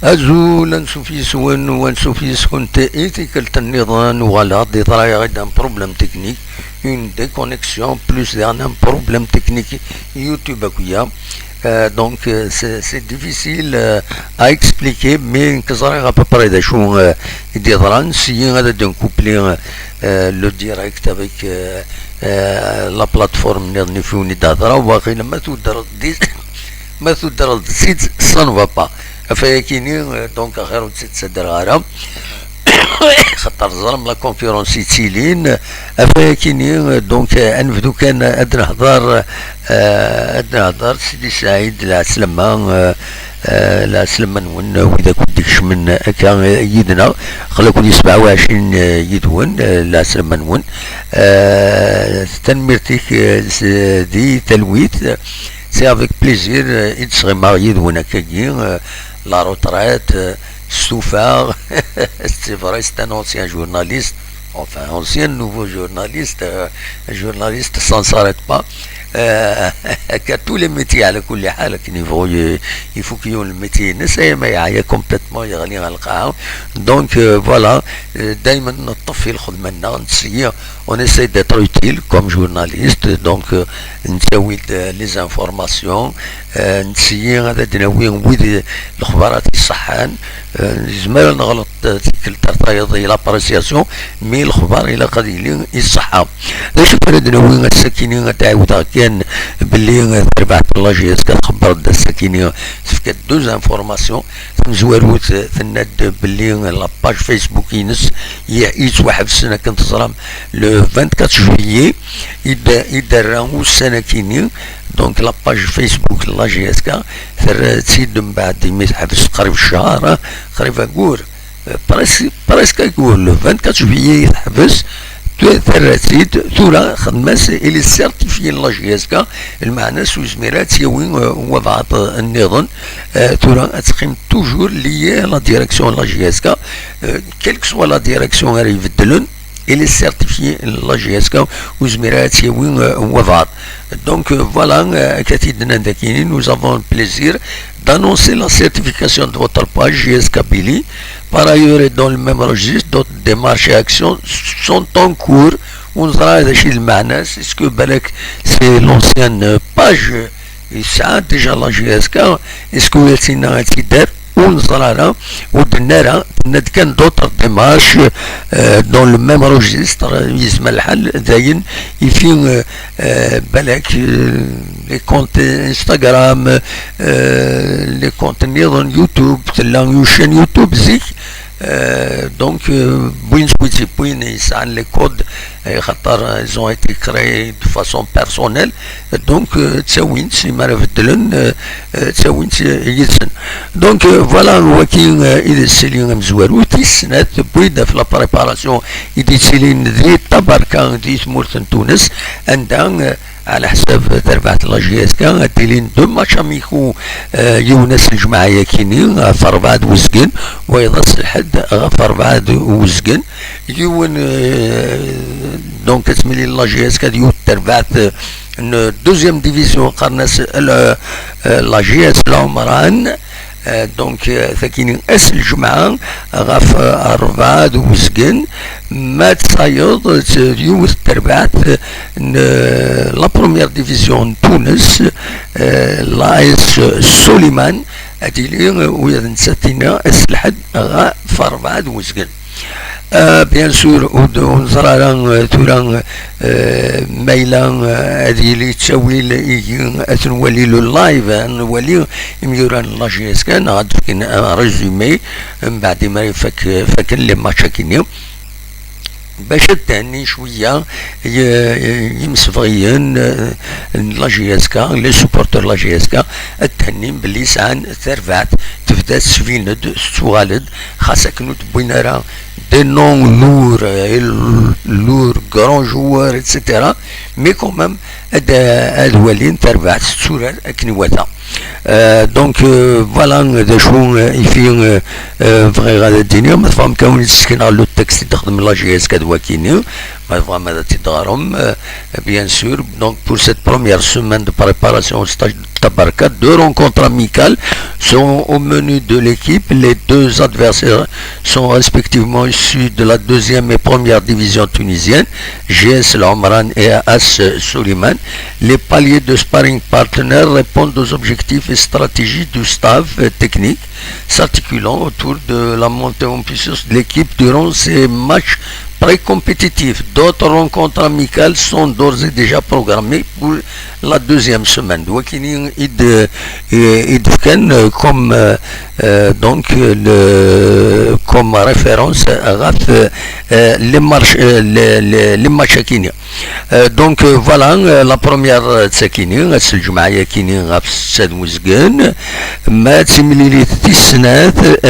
Azul insuffisant ou insuffisant étiquette النظام voilà des travailleurs d'un problème technique une déconnexion plus d'un problème technique YouTube akuya donc c'est difficile à expliquer mais que ça à peu près des choses différentes si on a de coupler le direct avec la plateforme نفوني دادرا واقيلا ما تقدر تزيد ça ne va pas فكيني دونك غير تتصدر غارة خاطر ظلم لا كونفيرونس يتيلين فكيني دونك انفدو كان ادنا هضر سيدي سعيد لا سلمان نون واذا كنت ديكش من كان يدنا خلاكم 27 يدون لا سلمان نون تنميرتك دي تلويت c'est avec plaisir il serait marié de Wanakagi, la retraite, souffert, c'est vrai, c'est un ancien journaliste, enfin ancien nouveau journaliste, un journaliste ça ne s'arrête pas, qu'à tous les métiers à la niveau il faut qu'il y ait le métier نسي ما يعيا complètement يغني على القاع donc voilà دايما نطفي الخدمة لنا نسيا on essaie d'être utile comme journaliste donc نسوي les informations نسيا هذا دناوي ويد الخبرات الصحان زمان نغلط تلك الترطيض لابريسياسيون مي الخبر الى قليل الصحة باش كنا دناوي السكينين تعاود كان باللي تربعت الله جيس كتخبر السكينين فكات دوز انفورماسيون مزواروت تند باللي لاباج فيسبوك ينس يعيش واحد السنة كنت ظلام لو 24 جويي يدراو السنة كيني دونك لاباج فيسبوك لا جي اس كا تسيد من بعد ما يتحبس قريب الشهر قريب اقول بريسك يقول لو 24 جويي يتحبس ترتيد ثورة خدمس إلى سيرتيفي لا جي اس كا المعنى سوزميرات يوين وضعت النظام ثورة تقيم توجور لي لا ديريكسيون لا جي اس كا كيلك سوا لا ديريكسيون اللي يبدلون إلى سيرتيفي لا جي اس كا وزميرات يوين وضعت donc voilà كتيدنا داكينين nous avons le plaisir d'annoncer la certification de votre page JSK Billy. Par ailleurs, et dans le même registre, d'autres démarches et actions sont en cours. On sera chez le Manas. Est-ce que c'est l'ancienne page et ça déjà la JSK? Est-ce que vous êtes un ونصرارا ودنارا كان دوطر ديمارش دون لو ميم روجيستر يسمى الحل داين يفين بالك لي كونت انستغرام لي كونت نيضون يوتيوب تلا يوشين يوتيوب زيك donc بوين يسعى les codes خاطر ils ont été créés de façon personnelle donc تساوين سي معرفتلن تساوين يدسن donc voilà هو كاين إذا سيلين مزوارو تيسنات بويدا في لا بريباراسيون إذا سيلين ذي تباركا ذي تمورت تونس عندها على حساب تربعة لا جي اس كا ديلين دو ماتش اميكو يونس الجماعة كيني فربعد وزقن ويضص الحد فربعد وزقن يون دونك اسمي لا جي اس كا ديو تربعت دوزيام ديفيزيون قرناس لا جي اس العمران دونك ثاكينين اس الجمعة غاف أربعة وزقن ما تصايد يوم تربعت لا بروميير ديفيزيون تونس لا اس سوليمان اديلي ويا نساتينا اس الحد غا في أربعة وزقن بيان سور ونزرارا تورا ميلان هذه اللي تساوي نولي له اللايف نولي ميوران لا جي اس كان غاد ريزومي من بعد ما فاكن لي ماتشاكيني باش تهني شويه يمسفغيين لا جي اس كا لي سوبورتور لا جي اس كا التهني باللي سان ترفعت تبدا سفيند سوالد خاصك نو تبوينا راه des noms lourds, grands joueurs, etc. Mais quand même, Adwalin تربعت الصورة كنواتا. Donc voilà, des choses يفين فغي غادا الدنيا ما تفهم كون يسكن على التكست تخدم لا جي اس كدوا كيني bien sûr. Donc pour cette première semaine de préparation au stage de Tabarka, 2 rencontres amicales sont au menu de l'équipe. Les 2 adversaires sont respectivement issus de la 2e et 1re division tunisienne, GS Omran et AS Soliman. Les paliers de sparring partenaires répondent aux objectifs et stratégies du staff technique, s'articulant autour de la montée en puissance de l'équipe durant ces matchs pré-compétitifs. D'autres rencontres amicales sont d'ores et déjà programmées pour la 2e semaine. Comme référence les matchs كينيا. Donc voilà, la première تساكيني الجمعية كيني غاف الساد وزقان ما تسملي تسنات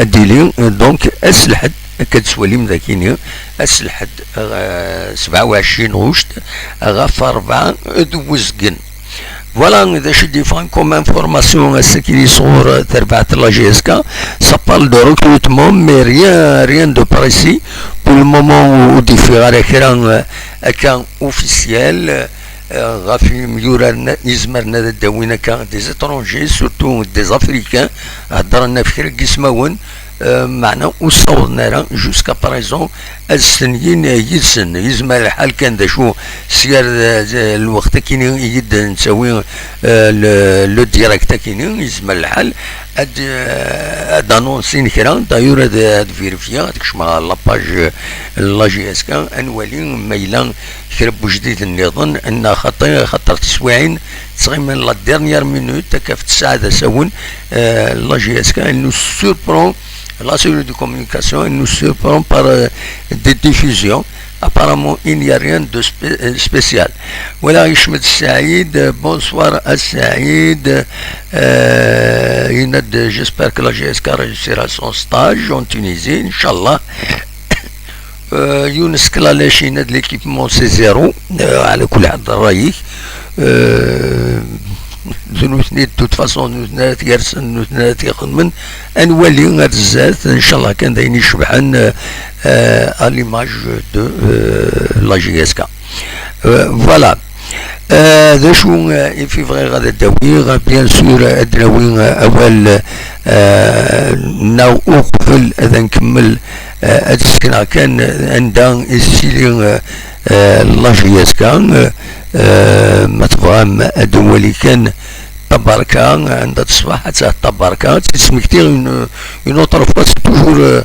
ديلين دونك أسلحد كتسوالي مذاكيني أسلحد 27 غشت غاف 4 وزقان. Voilà, je défends comme information à ce qui sont la GSK. Ça parle de recrutement, mais rien de précis. Pour le moment où différents écrans officiels, des étrangers, surtout des Africains, معنا وصورنا jusqu'à présent السنين يزمر الحال كان ذا شو سير الوقت كيني يد نسوي لو ديريكت كيني يزمر الحال اد انونسين كرا دايور اد فيريفيا داك شما لاباج لا جي اس كا انوالي ميلان كرب جديد النظام ان خطر تسويعين تقريبا لا ديرنيير مينوت كاف تساعد سون لا جي اس كا انو سوربرون la cellule de communication nous surprend par des diffusions. Apparemment, il n'y a rien de spécial. Voilà, Ishmed Saïd, bonsoir à Saïd. J'espère que la GSK réussira son stage en Tunisie, Inch'Allah. Younes Klalash, de l'équipement C0, على كل حد رايك. de toute façon nous يرسل يخدمن نولي غير الزات ان شاء الله كان داين يشبحن à l'image de la GSK. Voilà. ذا شو في فغي غادا الدوي بيان سور الدراوي اول ناو اقفل اذا نكمل السكنة كان عندها السيلين لا GSK ما تفهم الدولي كان تباركا عند تصبح حتى تباركا تسمي كتير une autre fois c'est toujours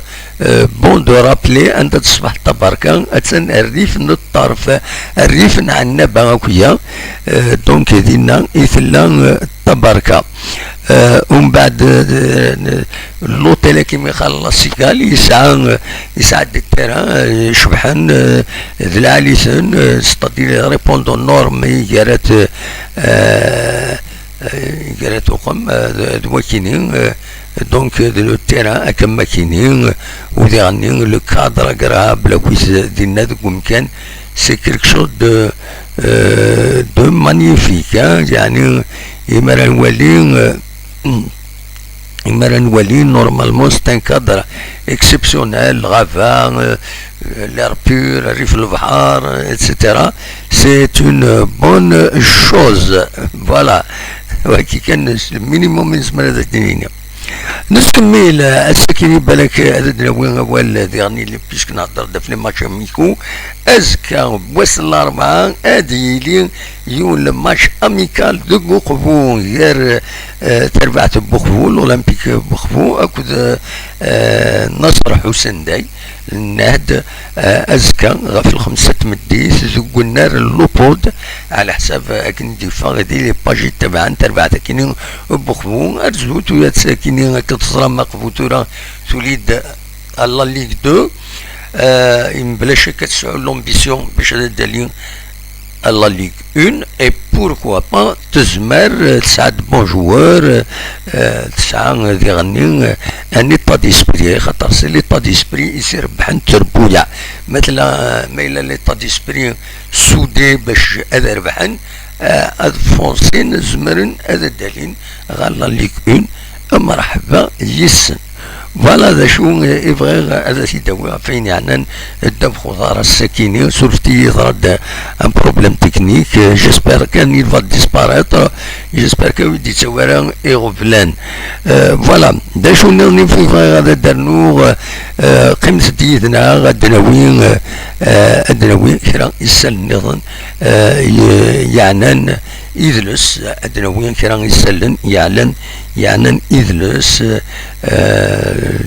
bon de rappeler عند تصبح تباركا أتسن الريف الطرف الريف عنا باكويا دونك دينا إثلا تباركا ومن بعد لوطيل كيما يخلص قال يساعد التيران شبحان ذي العاليسن ستادير ريبوندون نورم قالت وقم دوكينين دونك لو تيران كما كاينين وذي غني لو كادر قراها بلا كويس ديالنا دوك مكان سي كيلك شوز دو مانيفيك يعني يمرا نولي نورمالمون سي ان كادر اكسبسيونيل غافا l'air pur, ريف البحر etc. c'est une bonne chose. Voilà. وكي كان المينيموم من زمان هذا الدنيا نسكمل السكيني بالك هذا وين اول ديرني اللي بيسك نهضر في لي ماتش اميكو ازكا وصل الاربعه ادي لي يون ماتش اميكال دو بوخفو غير تربعت بوخفو الاولمبيك بوخفو اكد نصر حسين داي النهد ازكا في الخمسة مديس زوج النار اللوبود على حساب اكندي فاغدي لي باجي تبعا تربعت كيني بوخفو ارزوت ويا تساكيني كتصرى مقبوتورا توليد لا ليغ 2 بلاش كتسعو لومبيسيون باش هذا الدليل la Ligue 1 et pourquoi pas تزمر تسعد بون جوار تسعة ديغني ان ايطا ديسبري خاطر سي ليطا ديسبري يصير بحال تربويا مثل ما الا ليطا ديسبري سودي باش هذا ربحن فونسين زمرن هذا الدليل غالا ليغ 1 مرحبا يسن فوالا ذا شو يبغي هذا سي دوا فين يعني الدم خضار السكيني سورتي يضرب ان بروبليم تكنيك جيسبر كان يفا ديسباريتر جيسبر كان يدي تسوارا ايغوبلان فوالا دا شو نرني في هذا درنو قيمة ديدنا الدناوين الدناوين كرا يسال نظن يعنان إذلس الدناوين كرا يسالن يعنن إذلس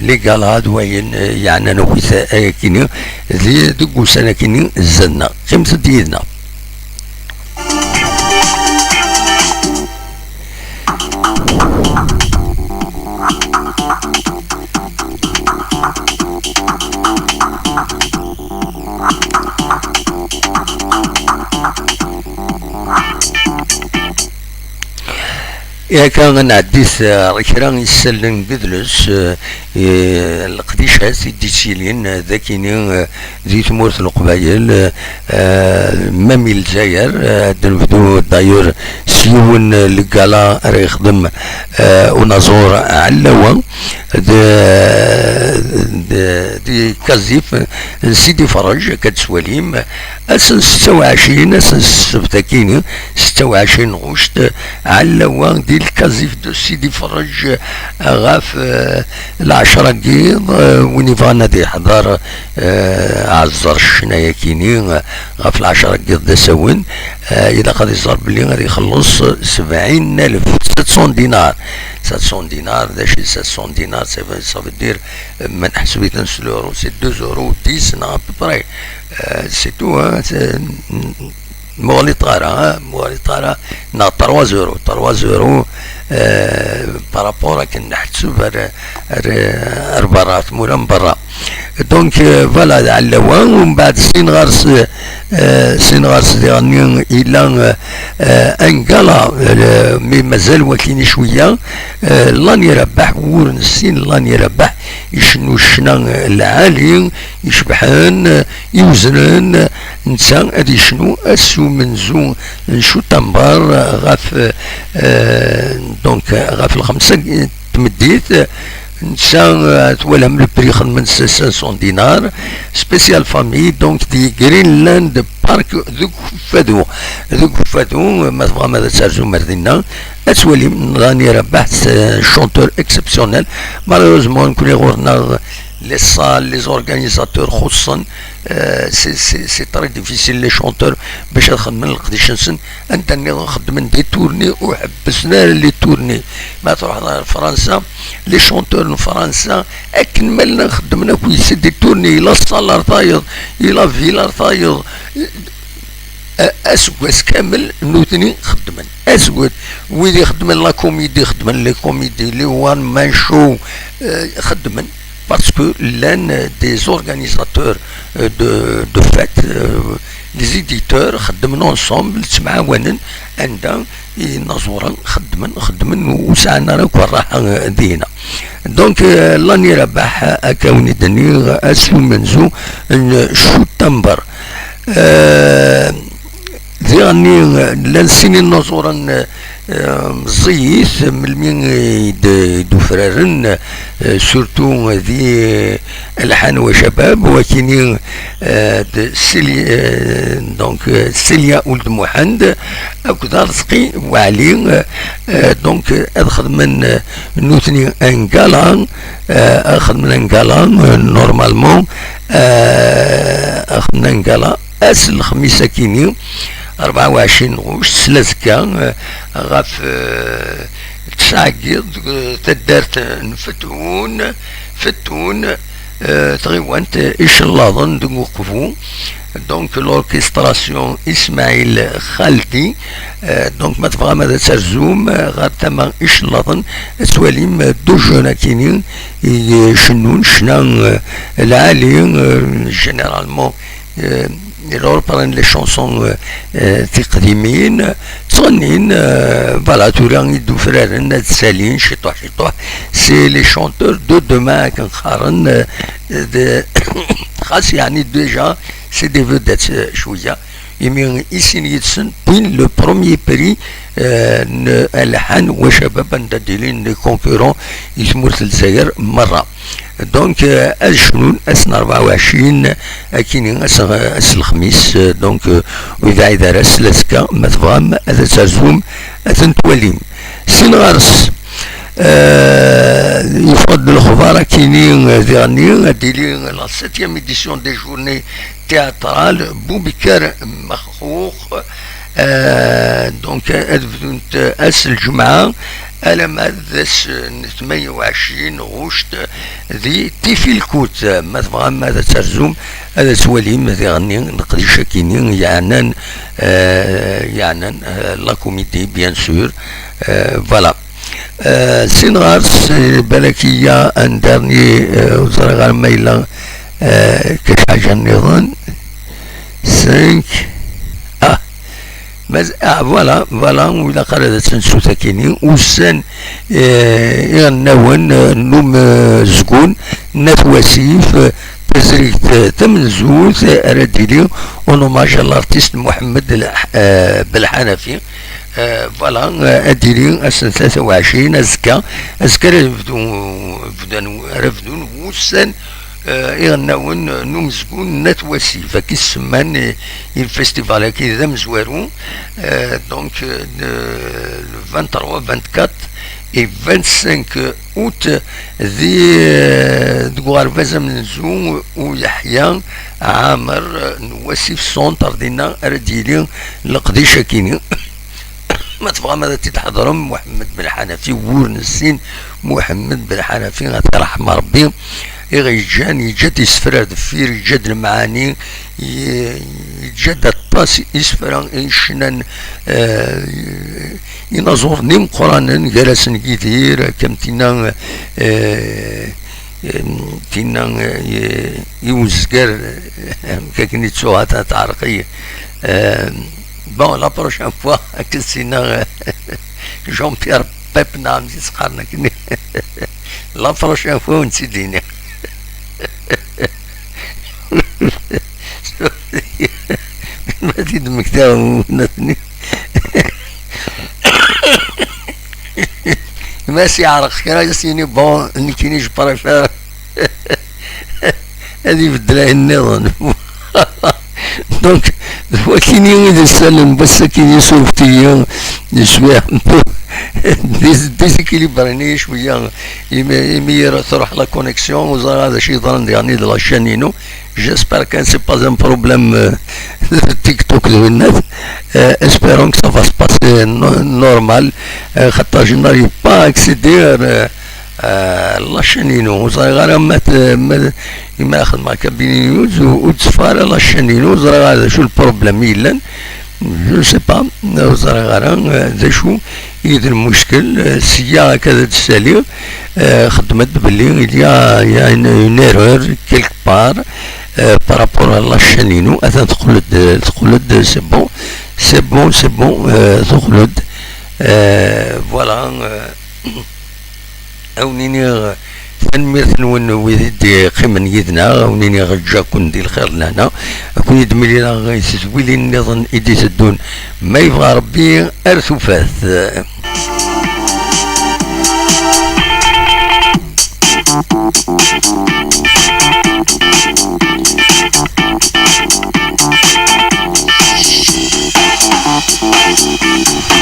لقالاد وين يعني نوخيث كيني ذي دقو سنة كيني الزنا خمسة ديدنا يا كان نعديث ركران يسلن بذلس القديش هاس ديتشيلين ذاكيني ذي ثمورة القبايل مامي الجزائر دنفدو داير سيون لقالا ريخدم ونازور علاوة دي كازيف سيدي فرج كتسواليم اسن 26 اسن سبتاكيني 26 غشت علاوة دي الكازيف دو سيدي فرج غاف العشرة قيض ونيفانا دي حضار عزر الشنايا كيني غاف العشرة قيض دا ساون إذا قد يصار بلي غادي يخلص 70,000 700 دينار 700 دينار دا شي 700 دينار صافي دير ما نحسبي تنسو لورو سي 2 اورو 10 نا ببراي سي تو مغلي طارا نا 3 اورو بارابور كن نحسب ربارات مولا من برا دونك فوالا علوان ومن بعد سين غارس ديالني الى انقلا مي مازال واكلين شويه لان يربح ورن السين لان يربح يشنو الشنا العالي يشبحان يوزنان نسان ادي شنو اسو منزو شو تنبار غاف دونك غاف الخمسه تمديت نسان تولهم البري خدمن 500 دينار سبيسيال فامي دونك دي جرينلاند بارك ذوك فادو ما تبغى ماذا تسرزو مردينا اتولي راني ربحت شونتور اكسبسيونيل مالوروزمون نكون غورنا les salles, les organisateurs خصوصا سي تري ديفيسيل لي شونتور باش نخدم نقديش نسن انت نخدم دي تورني وحبسنا لي تورني ما تروح لفرنسا لي شونتور فرنسا اكن مالنا خدمنا كويس دي تورني الى الصالار طايض الى فيلار طايض اسكواس كامل نوتني خدمن اسكوات ويدي خدمن لا كوميدي خدمن لي كوميدي لي وان مان شو خدمن parce que l'un des organisateurs de fêtes, les éditeurs, خدمنا ensemble تمعاونن عندنا نزورا خدمن وسعنا راك راح دينا دونك لاني ربح اكوني دني اسو منزو شو تنبر ذيغني لنسيني نزورا مزيث من دو فرارن سورتو ذي الحان وشباب وكيني دونك سيليا ولد محمد اكو رزقي وعلي دونك اخذ من نوثني انقالان اخذ من انقالان نورمالمون اخذ من انقالان اس الخميسه كيني 24 غوش سلازكا غاف تسعقيض تدارت فتون تغيوانت إيش اللظن وقفو دونك لوركستراسيون إسماعيل خالدي دونك ما تبغى ماذا ترزوم غير تما إيش اللظن سواليم دو جونا كينين يشنون شنا العالي جينيرالمون يلور بارن لي شونسون تقديمين تصنين فوالا توران يدو فرارن تسالين شطوح سي لي شونتور دو دوما كنقارن خاص يعني ديجا سي دي فودات شويه يمي إسين يتسن بين لو بروميي بري الحان وشبابا ديلين لي كونكورون يسمورت الجزائر مرة. دونك شنو اسنا 24 كاينين اس الخميس. دونك واذا عيد راس لاسكا ما تفهم هذا ترزوم تنتوليم سين غارس. يفضل الخبراء كاينين ديرني ديلي لا 7e édition دي جورني تياترال بوبكر مخوخ. دونك ادفنت اس الجمعة على مادس 28 غشت ذي تيفي الكوت ما تبغى ماذا ترزم هذا سواليم ذي غني نقدي شاكينين يعنن يعنن لا كوميدي بيان سور. فوالا سين غارس بلكية ان دارني وزرا غير مايلا كاش حاجة نظن 5 فوالا وإلا قال تنسو تاكيني وسان يغناون نوم زقون نات واسيف تزريت تمنزوت رديلي ونوماج الارتيست محمد بالحنفي. فوالا اديلي اسن 23 ازكا رفدون وسان يغناون نمزقون نات واسيف كي السمان الفيستيفال كي ذا مزوارو. دونك 23 24 et 25 août ذي دوار فازا من زو ويحيى عامر نواسيف سونتر دينا رديلي لقديشة كيني ما تبغى ماذا تتحضرهم محمد بن حنفي ورنسين محمد بن حنفي غترحم ربي يغيجان يجد يسفر دفير يجد المعاني يجد الطاس يسفر يشنن ينظر نيم قرانا جلس كثير كم تينا تينا يوزقر كاكني تسوها تعرقية. بون لا بروشان فوا كنسينا جون بيير بيب نعم تسقرنا كني لا بروشان فوا نسيديني ما تيد مكتاب ونثني ماشي عرق كان يسيني بون نكيني جبر فار هذه بدلها النظام. دونك وكين يوم يسلم بس كين يسولفتي شويه ديزيكيليبرني شويه يمي تروح لا كونيكسيون وزار هذا شي ظن يعني دو لا شانينو. جيسبر كان سي با ان بروبليم تيك توك دو الناس. اسبيرون كو سا فا سباسي نورمال خاطر جو ناريف با اكسيدير لا شانينو وزار غير ما ياخذ مع كابيني نيوز وتصفى لا شانينو زرا هذا شو البروبليم يلان جو سي با زرا غير ذا شو يد المشكل سيارة كذا تسالي خدمت بلي يا اون ايرور كيلك بار بارابور لا شانينو اثن تقلد سي بون تقلد. فوالا أونيني تنميرت نون ويدي قيمن يدنا أونيني غجا كون دي الخير لهنا كون يدمي لنا غيسس ويلي نظن إيدي تدون ما يبغى ربي أرثو فاث.